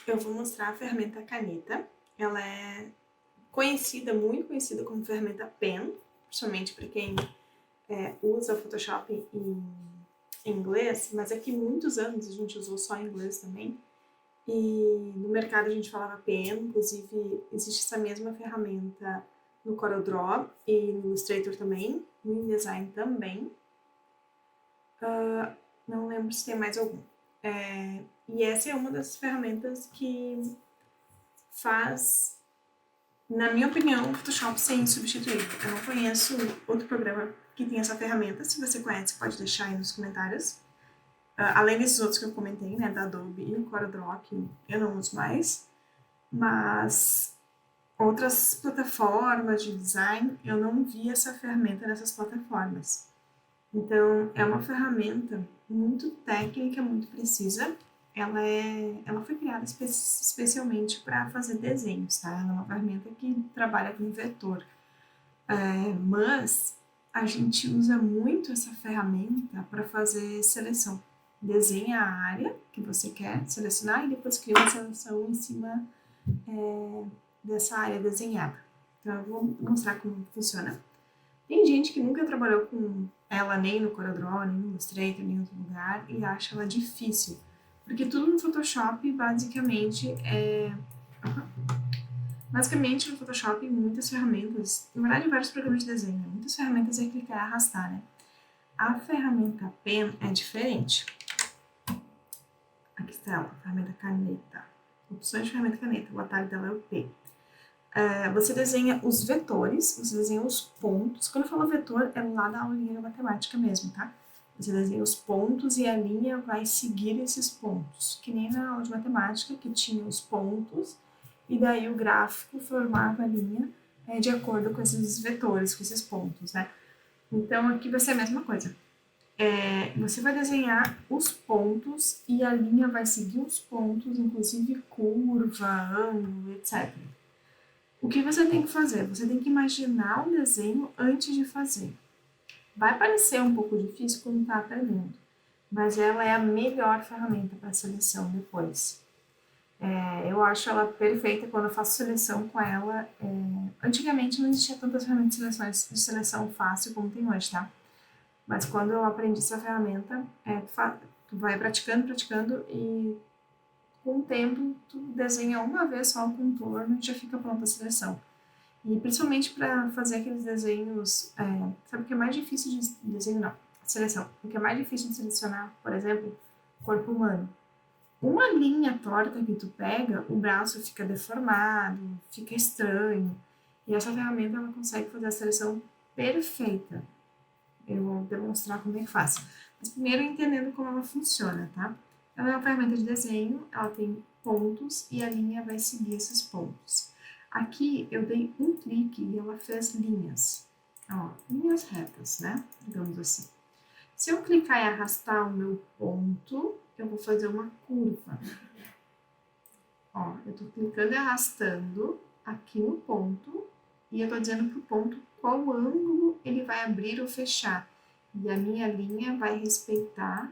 Eu vou mostrar a ferramenta caneta. Ela é conhecida, muito conhecida como ferramenta pen, principalmente para quem usa o Photoshop em inglês, mas aqui muitos anos a gente usou só em inglês também. E no mercado a gente falava pen, inclusive existe essa mesma ferramenta no CorelDRAW e no Illustrator também, no InDesign também. Não lembro se tem mais algum. E essa é uma das ferramentas que faz, na minha opinião, o Photoshop ser insubstituível. Eu não conheço outro programa que tenha essa ferramenta. Se você conhece, pode deixar aí nos comentários. Além desses outros que eu comentei, né, da Adobe e o CorelDRAW, que eu não uso mais. Mas outras plataformas de design, eu não vi essa ferramenta nessas plataformas. Então, é uma ferramenta muito técnica, muito precisa. Ela foi criada especialmente para fazer desenhos, tá? Ela é uma ferramenta que trabalha com vetor. Mas a gente usa muito essa ferramenta para fazer seleção. Desenha a área que você quer selecionar e depois cria uma seleção em cima dessa área desenhada. Então, eu vou mostrar como funciona. Tem gente que nunca trabalhou com ela nem no CorelDRAW, nem no Illustrator, nem em outro lugar e acha ela difícil. Porque tudo no Photoshop, basicamente no Photoshop, muitas ferramentas, na verdade, vários programas de desenho, muitas ferramentas é clicar e arrastar, né? A ferramenta Pen é diferente. Aqui está ela, a ferramenta caneta. Opções de ferramenta caneta, o atalho dela é o P. Você desenha os vetores, você desenha os pontos. Quando eu falo vetor, é lá da aulinha de matemática mesmo, tá? Você desenha os pontos e a linha vai seguir esses pontos. Que nem na aula de matemática, que tinha os pontos, e daí o gráfico formava a linha de acordo com esses vetores, com esses pontos, né? Então, aqui vai ser a mesma coisa. Você vai desenhar os pontos e a linha vai seguir os pontos, inclusive curva, ângulo, etc. O que você tem que fazer? Você tem que imaginar o desenho antes de fazer. Vai parecer um pouco difícil quando está aprendendo, mas ela é a melhor ferramenta para seleção depois. Eu acho ela perfeita quando eu faço seleção com ela. Antigamente não existia tantas ferramentas de seleção fácil como tem hoje, tá? Mas quando eu aprendi essa ferramenta, tu vai praticando e com o tempo tu desenha uma vez só o contorno e já fica pronta a seleção. E principalmente para fazer aqueles desenhos, sabe o que é mais difícil de desenho? Não, seleção. O que é mais difícil de selecionar, por exemplo, corpo humano. Uma linha torta que tu pega, o braço fica deformado, fica estranho. E essa ferramenta ela consegue fazer a seleção perfeita. Eu vou demonstrar como é que faz. Mas primeiro entendendo como ela funciona, tá? Ela é uma ferramenta de desenho, ela tem pontos e a linha vai seguir esses pontos. Aqui eu dei um clique e ela fez linhas. Ó, linhas retas, né? Digamos assim. Se eu clicar e arrastar o meu ponto, eu vou fazer uma curva. Ó, eu tô clicando e arrastando aqui no ponto e eu tô dizendo pro ponto qual ângulo ele vai abrir ou fechar. E a minha linha vai respeitar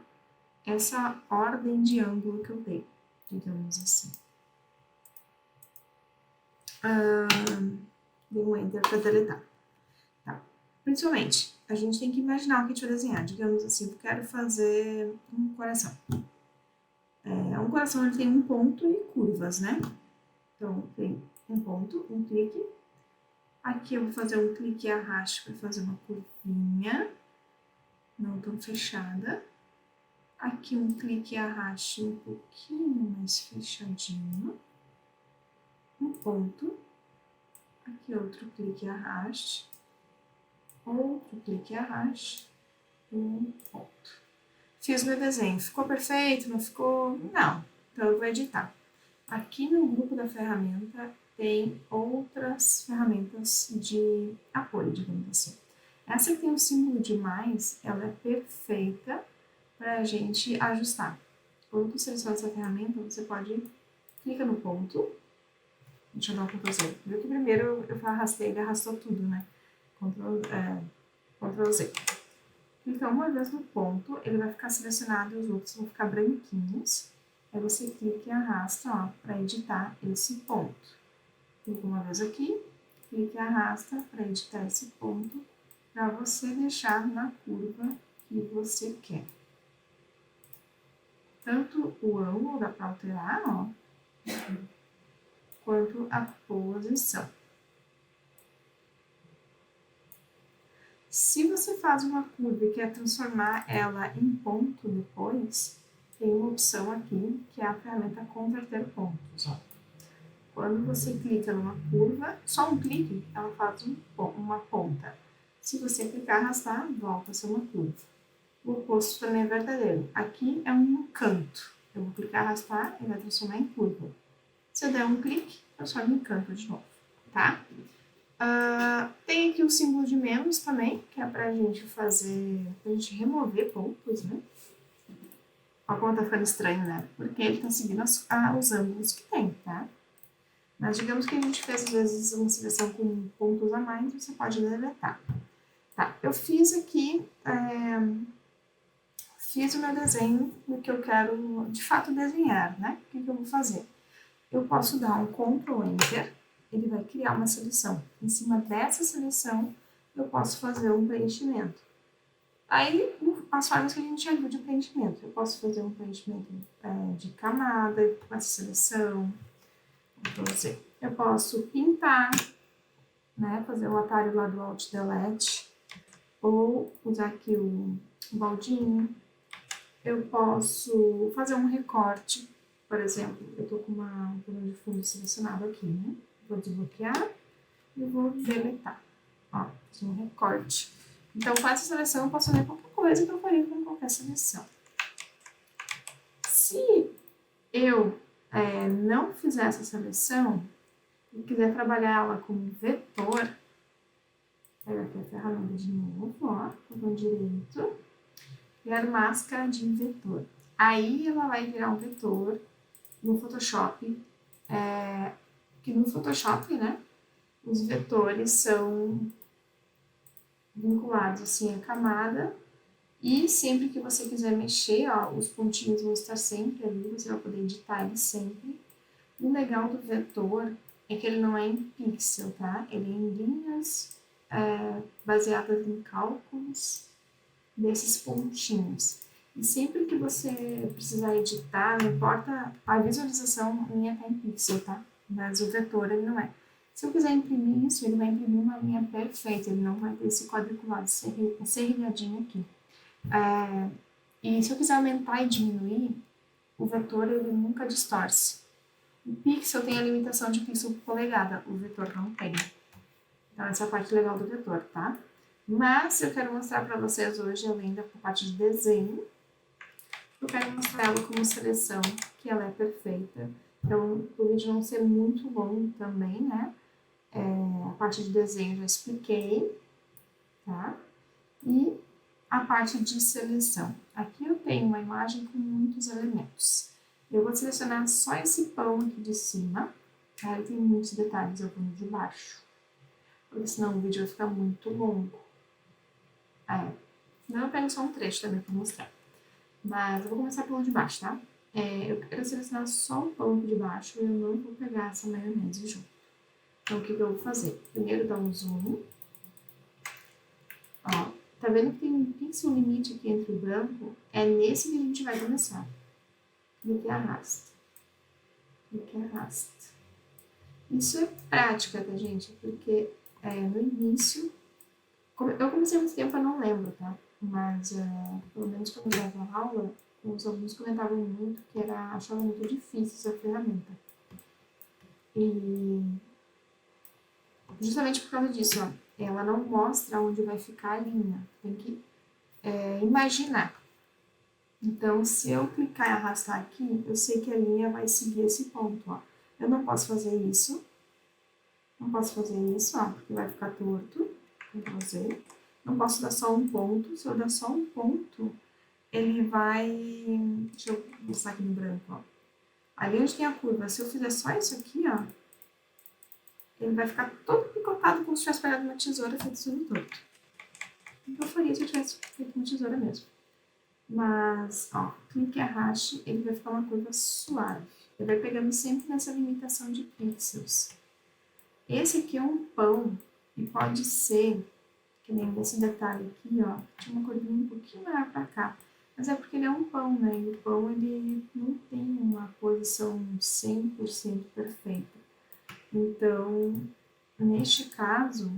essa ordem de ângulo que eu dei, digamos assim. Dei um Enter para deletar. Tá. Principalmente, a gente tem que imaginar o que a gente vai desenhar. Digamos assim, eu quero fazer um coração. Um coração ele tem um ponto e curvas, né? Então, tem um ponto, um clique. Aqui eu vou fazer um clique e arraste para fazer uma curvinha, não tão fechada. Aqui um clique e arraste um pouquinho mais fechadinho. Um ponto. Aqui outro clique e arraste. Outro clique e arraste. Um ponto. Fiz meu desenho. Ficou perfeito? Não ficou? Não. Então eu vou editar. Aqui no grupo da ferramenta tem outras ferramentas de apoio, digamos assim. Essa que tem o símbolo de mais, ela é perfeita para a gente ajustar. Quando você seleciona essa ferramenta, você pode clicar no ponto Deixa eu dar um Ctrl Z. Viu que primeiro eu arrastei, ele arrastou tudo, né? Ctrl Z. Então, uma vez no ponto, ele vai ficar selecionado e os outros vão ficar branquinhos. Aí você clica e arrasta, ó, para editar esse ponto. Clica uma vez aqui, clica e arrasta para editar esse ponto, para você deixar na curva que você quer. Tanto o ângulo dá para alterar, ó, quanto a posição. Se você faz uma curva e quer transformar ela em ponto depois, tem uma opção aqui, que é a ferramenta Converter Pontos. Ó. Quando você clica numa curva, só um clique, ela faz uma ponta. Se você clicar e arrastar, volta a ser uma curva. O oposto também é verdadeiro. Aqui é um canto. Eu vou clicar e arrastar e vai transformar em curva. Se eu der um clique, transforma em canto de novo, tá? Tem aqui o símbolo de menos também, que é pra gente fazer, pra gente remover pontos, né? Olha como tá ficando estranho, né? Porque ele tá seguindo os ângulos que tem, tá? Mas digamos que a gente fez, às vezes, uma seleção com pontos a mais, você pode deletar. Tá, eu fiz aqui, fiz o meu desenho do que eu quero, de fato, desenhar, né? O que eu vou fazer? Eu posso dar um Ctrl Enter, ele vai criar uma seleção. Em cima dessa seleção, eu posso fazer um preenchimento. Aí, as formas que a gente já viu de preenchimento. Eu posso fazer um preenchimento de camada, com essa seleção. Eu posso pintar, né, fazer o atalho lá do Alt Delete, ou usar aqui o baldinho. Eu posso fazer um recorte, por exemplo, eu tô com um plano de fundo selecionado aqui, né? Vou desbloquear e vou deletar. Ó, fiz um recorte. Então, com essa seleção, eu posso fazer qualquer coisa que eu faria com qualquer seleção. Se eu não fizer essa seleção e quiser trabalhar ela como vetor, pega aqui a ferramenta de novo, ó, botão direito, criar máscara de vetor. Aí ela vai virar um vetor no Photoshop, que no Photoshop, né, os vetores são vinculados assim à camada e sempre que você quiser mexer, ó, os pontinhos vão estar sempre ali, você vai poder editar ele sempre. O legal do vetor é que ele não é em pixel, tá? Ele é em linhas baseadas em cálculos desses pontinhos. E sempre que você precisar editar, não importa, a visualização minha tá em pixel, tá? Mas o vetor ele não é. Se eu quiser imprimir isso, ele vai imprimir uma linha perfeita, ele não vai ter esse quadriculado serrilhadinho aqui. E se eu quiser aumentar e diminuir, o vetor ele nunca distorce. O pixel tem a limitação de pixel por polegada, o vetor não tem. Então essa é a parte legal do vetor, tá? Mas eu quero mostrar para vocês hoje, além da parte de desenho, eu quero mostrar ela como seleção, que ela é perfeita. Então, o vídeo não ser muito longo também, né? A parte de desenho eu já expliquei, tá? E a parte de seleção. Aqui eu tenho uma imagem com muitos elementos. Eu vou selecionar só esse pão aqui de cima, tá? Ele tem muitos detalhes, eu vou no de baixo, porque senão o vídeo vai ficar muito longo. Não, eu pego só um trecho também para mostrar. Mas eu vou começar pelo de baixo, tá? Eu quero selecionar só o pão aqui de baixo e eu não vou pegar essa maionese junto. Então, o que eu vou fazer? Primeiro dar um zoom. Ó, tá vendo que tem um pixel limite aqui entre o branco? É nesse que a gente vai começar. Clique e arrasta. Clique e arrasta. Isso é prática, tá, gente? Porque no início... Eu comecei há muito tempo, eu não lembro, tá? Mas, pelo menos quando eu dava aula, os alunos comentavam muito que achavam muito difícil essa ferramenta. E justamente por causa disso, ó, ela não mostra onde vai ficar a linha. Tem que imaginar. Então, se eu clicar e arrastar aqui, eu sei que a linha vai seguir esse ponto, ó. Eu não posso fazer isso. Não posso fazer isso, ó, porque vai ficar torto. Ctrl Z. Não posso dar só um ponto. Se eu dar só um ponto, ele vai... Deixa eu mostrar aqui no branco, ó. Ali onde tem a curva, se eu fizer só isso aqui, ó, ele vai ficar todo picotado como se tivesse pegado uma tesoura feito tudo torto. Então eu faria se eu tivesse feito uma tesoura mesmo. Mas, ó, clique e arraste, ele vai ficar uma curva suave. Ele vai pegando sempre nessa limitação de pixels. Esse aqui é um pão e pode ser, que nem esse detalhe aqui, ó, tinha uma curvinha um pouquinho maior pra cá. Mas é porque ele é um pão, né? E o pão, ele não tem uma posição 100% perfeita. Então, neste caso,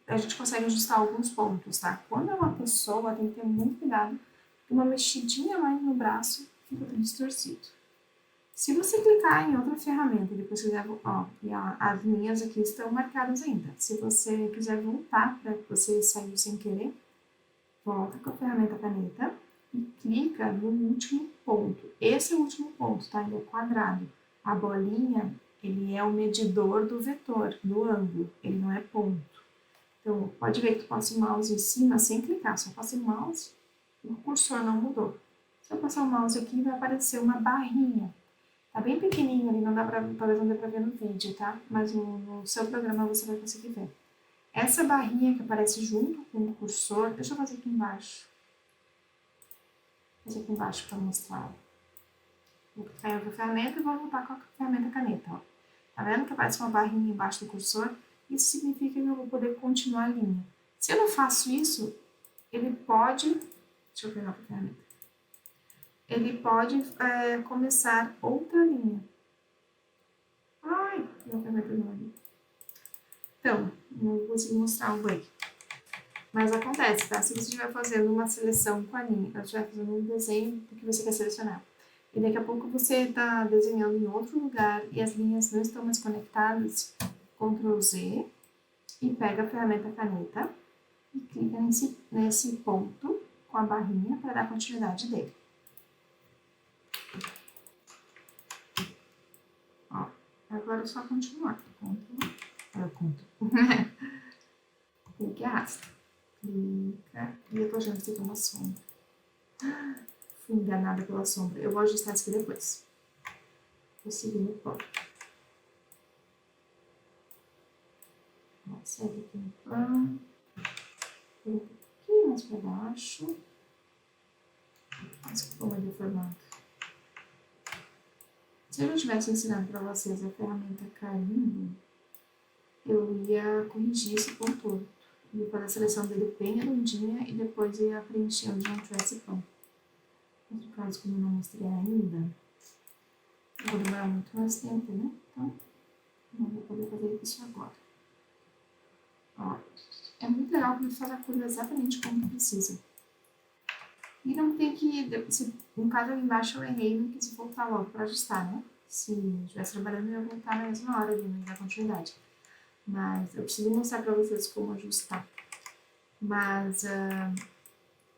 a gente consegue ajustar alguns pontos, tá? Quando é uma pessoa, tem que ter muito cuidado, porque uma mexidinha mais no braço fica tudo distorcido. Se você clicar em outra ferramenta e depois quiser, ó, e as linhas aqui estão marcadas ainda. Se você quiser voltar para que você saiu sem querer, volta com a ferramenta caneta e clica no último ponto. Esse é o último ponto, tá? Ele é quadrado. A bolinha, ele é o medidor do vetor, do ângulo, ele não é ponto. Então, pode ver que tu passa o mouse em cima sem clicar, só passa o mouse, o cursor não mudou. Se eu passar o mouse aqui, vai aparecer uma barrinha. Tá bem pequenininho ali, não dá pra, talvez não dê pra ver no vídeo, tá? Mas no seu programa você vai conseguir ver. Essa barrinha que aparece junto com o cursor, deixa eu fazer aqui embaixo. Vou fazer aqui embaixo pra mostrar. Vou clicar em outra ferramenta e vou voltar com a ferramenta caneta, ó. Tá vendo que aparece uma barrinha embaixo do cursor? Isso significa que eu vou poder continuar a linha. Se eu não faço isso, ele pode... Deixa eu pegar outra ferramenta. Ele pode começar outra linha. Ai, não vai ter nome. Então, não consegui mostrar o bug. Mas acontece, tá? Se você estiver fazendo uma seleção com a linha, ou estiver fazendo um desenho do que você quer selecionar, e daqui a pouco você está desenhando em outro lugar e as linhas não estão mais conectadas, Ctrl Z e pega a ferramenta caneta e clica nesse ponto com a barrinha para dar continuidade dele. Ó, agora é só continuar. Eu conto. Clique e arrasta. Clica. E eu tô achando que isso aqui é uma sombra. Fui enganada pela sombra. Eu vou ajustar isso aqui depois. Vou seguir no pão. Segue aqui no pão. Um pouquinho mais para baixo. Mas como é deformado. Se eu não tivesse ensinado para vocês a ferramenta caindo, eu ia corrigir esse pão todo. Eu ia fazer a seleção dele bem redondinha e depois ia preencher onde não tivesse pão. No caso, como eu não mostrei ainda, eu vou demorar muito mais tempo, né? Então, não vou poder fazer isso agora. Ó, é muito legal porque ele faz a curva exatamente como precisa. E não tem que, se, no caso ali embaixo eu errei, não quis voltar logo para ajustar, né? Se eu estivesse trabalhando, eu ia voltar na mesma hora ali, não ia dar continuidade. Mas eu preciso mostrar para vocês como ajustar. Mas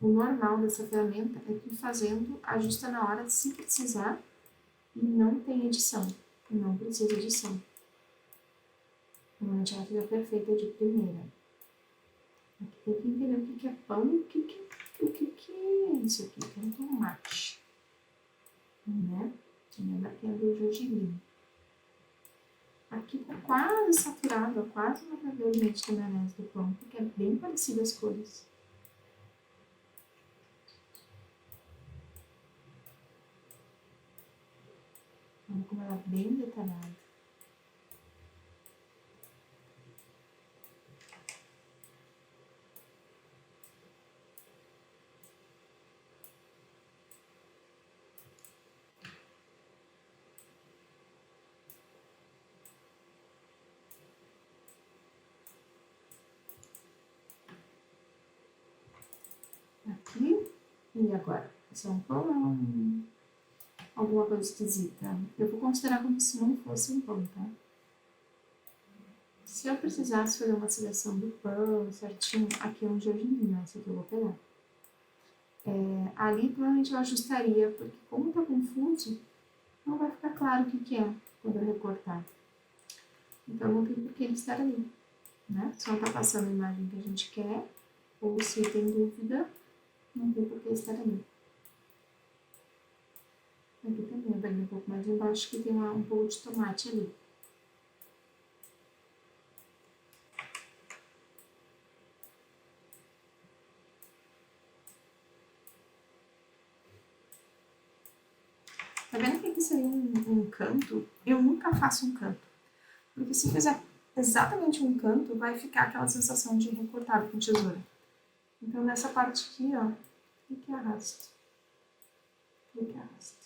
o normal dessa ferramenta é que fazendo, ajusta na hora se precisar e não tem edição. Não precisa edição. Normalmente ela fica perfeita de primeira. Aqui tem que entender o que é pão e o que é isso aqui, que é um tomate. Né? Lembra que é do gergelim. Aqui tá quase saturado, quase não vai ver o leite de maionese do pão, porque é bem parecido as cores. Olha como ela é bem detalhada. Aqui e agora. Isso é um pão ou alguma coisa esquisita? Eu vou considerar como se não fosse um pão, tá? Se eu precisasse fazer uma seleção do pão certinho, aqui é um gergelim, esse aqui eu vou pegar. Ali provavelmente eu ajustaria, porque como tá confuso, não vai ficar claro o que é quando eu recortar. Então não tem por que ele estar ali, né? Se não tá passando a imagem que a gente quer, ou se tem dúvida, não tem por que estar ali. Aqui também, eu peguei um pouco mais embaixo, que tem um pouco de tomate ali. Tá vendo que aqui seria um canto? Eu nunca faço um canto. Porque se fizer exatamente um canto, vai ficar aquela sensação de recortado com tesoura. Então, nessa parte aqui, ó, clique e arrasta. Clique e arrasta.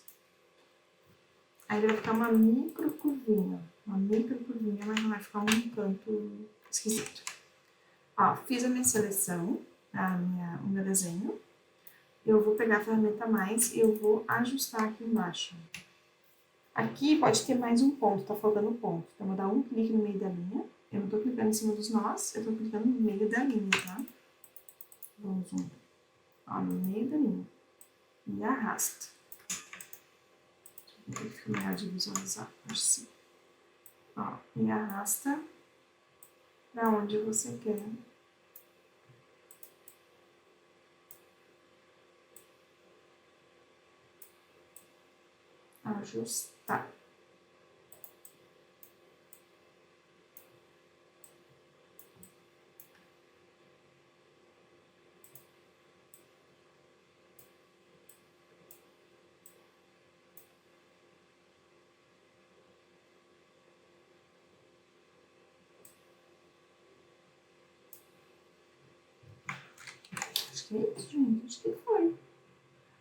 Aí vai ficar uma micro curvinha, mas não vai ficar um canto esquisito. Ó, fiz a minha seleção, o meu desenho. Eu vou pegar a ferramenta mais e eu vou ajustar aqui embaixo. Aqui pode ter mais um ponto, tá faltando um ponto. Então, eu vou dar um clique no meio da linha. Eu não tô clicando em cima dos nós, eu tô clicando no meio da linha, tá? Vamos junto. Ó, no meio da linha. E arrasta. Deixa eu ver se fica melhor de visualizar. Acho sim. Ó, e arrasta para onde você quer. Ajustar. Acho que é isso, gente. Acho que foi.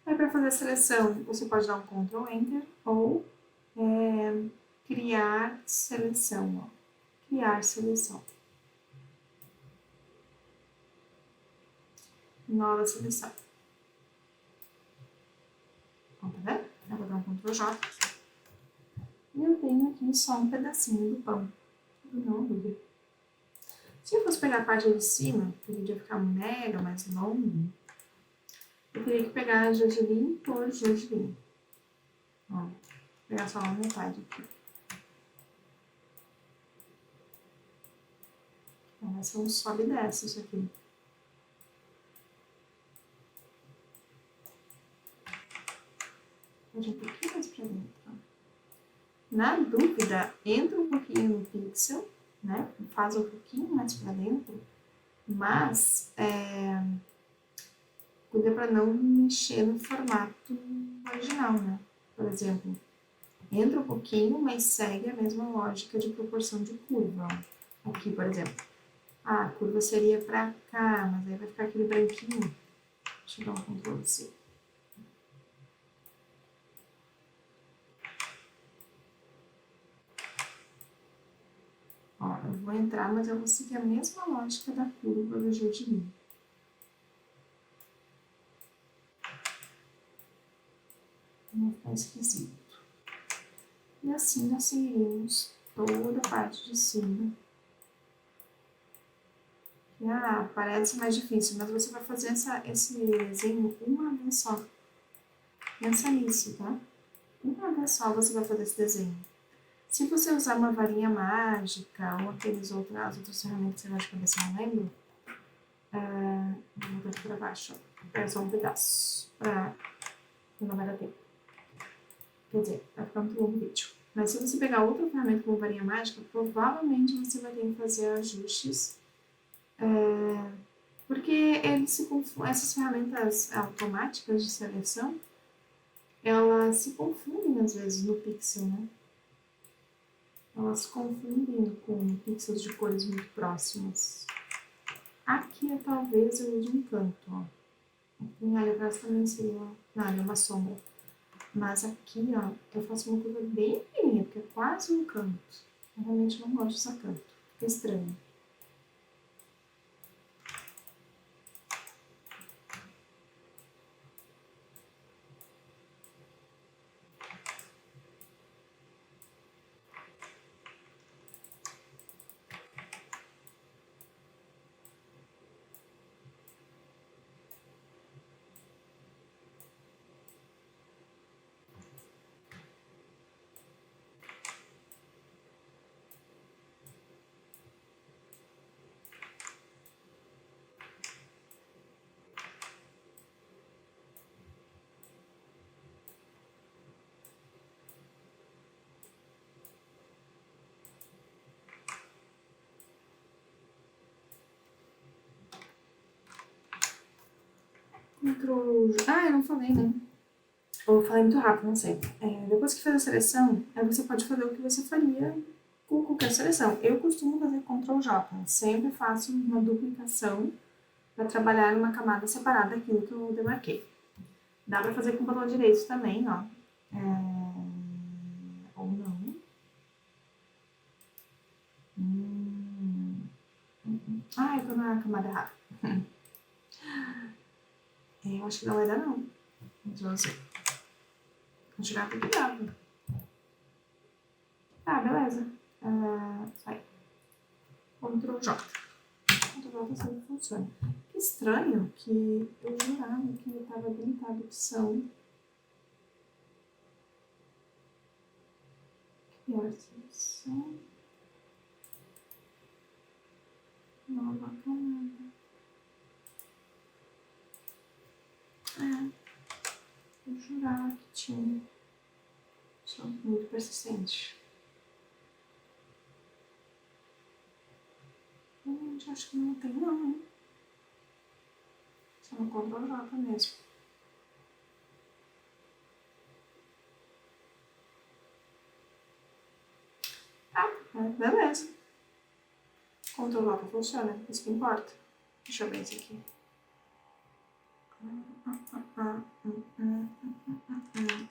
Aí, para fazer a seleção, você pode dar um Ctrl Enter ou criar seleção. Ó. Criar seleção. Nova seleção. Ó, tá vendo? Eu vou dar um Ctrl J. E eu tenho aqui só um pedacinho do pão. Não dúvida. Se eu fosse pegar a parte de cima, que o vídeo ia ficar mega mais longo, eu teria que pegar gergelim por gergelim. Ó, vou pegar só uma metade aqui. Então, vai ser um sobe e desce isso aqui. Pode ir um pouquinho mais pra dentro. Ó. Na dúvida, entra um pouquinho no pixel, né? Faz um pouquinho mais pra dentro, mas cuida para não mexer no formato original, né? Por exemplo, entra um pouquinho, mas segue a mesma lógica de proporção de curva. Ó. Aqui, por exemplo, a curva seria para cá, mas aí vai ficar aquele branquinho. Deixa eu dar um Ctrl C. Ó, eu vou entrar, mas eu vou seguir a mesma lógica da curva do gergelim. Não ficar esquisito. E assim nós seguiremos toda a parte de cima. Parece mais difícil, mas você vai fazer esse desenho uma vez só. Pensa nisso, tá? Uma vez só você vai fazer esse desenho. Se você usar uma varinha mágica ou as outras ferramentas que você vai de cabeça, não lembro, vou botar aqui pra baixo, ó. É só um pedaço, não vai dar tempo. Quer dizer, vai ficar muito longo o vídeo. Mas se você pegar outra ferramenta como varinha mágica, provavelmente você vai ter que fazer ajustes, porque eles se confundem, essas ferramentas automáticas de seleção, elas se confundem às vezes no pixel, né? Elas se confundem com pixels de cores muito próximas. Aqui, talvez, eu use um canto, ó. Aqui, ali atrás também seria uma sombra. Mas aqui, ó, eu faço uma curva bem pequenininha, porque é quase um canto. Eu realmente não gosto dessa canto. Fica estranho. Ah, eu não falei, né? Ou eu falei muito rápido, não sei. Depois que fez a seleção, aí você pode fazer o que você faria com qualquer seleção. Eu costumo fazer Ctrl J. Sempre faço uma duplicação para trabalhar numa camada separada daquilo que eu demarquei. Dá para fazer com o botão direito também, ó. Ou não. Ah, eu tô na camada errada. Eu acho que não vai dar, não. Ctrl Z. Vou tirar com cuidado. Tá, beleza. Sai. Ctrl J. Ctrl J sempre funciona. Que estranho que eu jurava que ele estava habilitado a opção. Criar seleção. Nova camada. Eu jurava que tinha. Sou muito persistente. Gente, acho que não tem não, hein? Só no Ctrl J mesmo. Tá, beleza. Ctrl J funciona, isso que importa. Deixa eu ver isso aqui.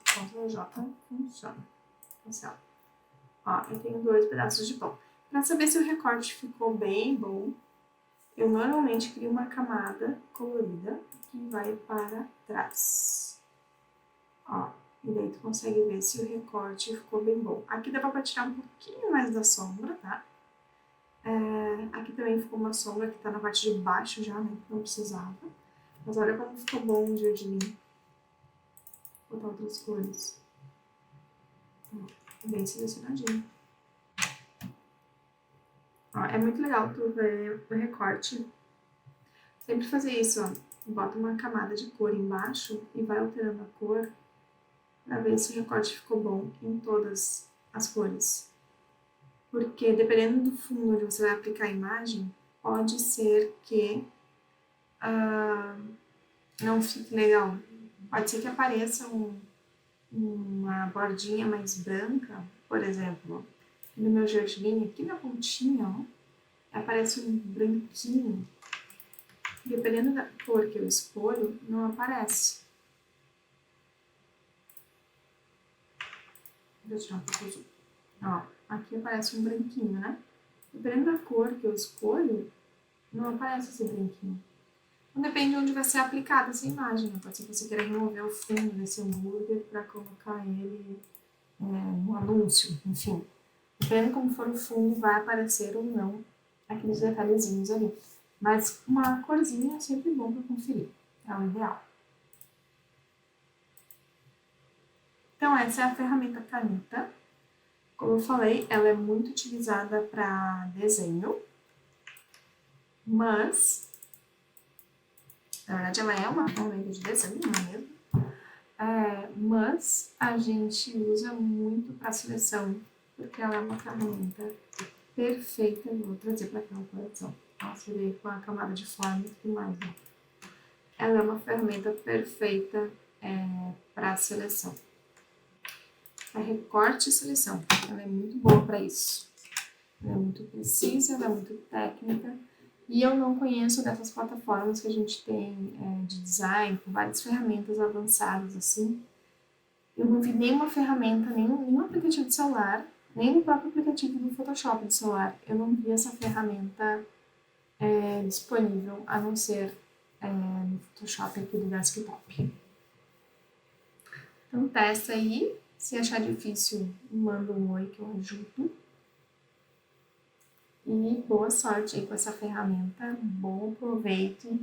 Ctrl J funciona. Funciona. Ó, eu tenho 2 pedaços de pão. Para saber se o recorte ficou bem bom, eu normalmente crio uma camada colorida que vai para trás. Ó, e daí tu consegue ver se o recorte ficou bem bom. Aqui dá para tirar um pouquinho mais da sombra, tá? Aqui também ficou uma sombra que tá na parte de baixo já, né? Que não precisava. Mas olha como ficou bom o jardim. Vou botar outras cores. Bem selecionadinho. Ó, é muito legal tu ver o recorte. Sempre fazer isso, ó. Bota uma camada de cor embaixo e vai alterando a cor para ver se o recorte ficou bom em todas as cores. Porque dependendo do fundo onde você vai aplicar a imagem, pode ser que não fique legal. Pode ser que apareça uma bordinha mais branca, por exemplo, no meu jardim, aqui na pontinha, ó, aparece um branquinho. Dependendo da cor que eu escolho, não aparece. Deixa eu tirar um pouco o zoom. Ó, aqui aparece um branquinho, né? Dependendo da cor que eu escolho, não aparece esse branquinho. Então, depende de onde vai ser aplicada essa imagem. Né? Pode ser que você queira remover o fundo desse hambúrguer para colocar ele no anúncio, enfim. Dependendo como for o fundo, vai aparecer ou não aqueles detalhezinhos ali. Mas uma corzinha é sempre bom para conferir. É o ideal. Então, essa é a ferramenta caneta. Como eu falei, ela é muito utilizada para desenho, mas, na verdade, ela é uma ferramenta de desenho, não é mesmo? Mas a gente usa muito para seleção, porque ela é uma ferramenta perfeita. Eu vou trazer para cá a coleção. Nossa, eu com a camada de forma e tudo mais. Né? Ela é uma ferramenta perfeita para seleção. Para recorte e seleção. Ela é muito boa para isso. Ela é muito precisa, ela é muito técnica. E eu não conheço dessas plataformas que a gente tem de design, com várias ferramentas avançadas assim. Eu não vi nenhuma ferramenta, nenhum aplicativo de celular, nem no próprio aplicativo do Photoshop do celular. Eu não vi essa ferramenta disponível, a não ser no Photoshop aqui do desktop. Então testa aí. Se achar difícil, manda um oi que eu ajudo. E boa sorte aí com essa ferramenta, bom proveito.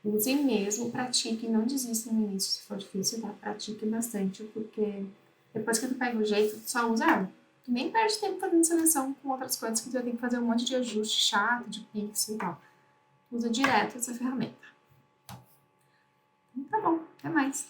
Usem mesmo, pratiquem, não desistam no início se for difícil, tá? Pratiquem bastante, porque depois que tu pega o jeito, tu só usa ela. Tu nem perde tempo fazendo seleção com outras coisas que tu vai ter que fazer um monte de ajuste chato, de pixel e tal. Usa direto essa ferramenta. Então, tá bom, até mais.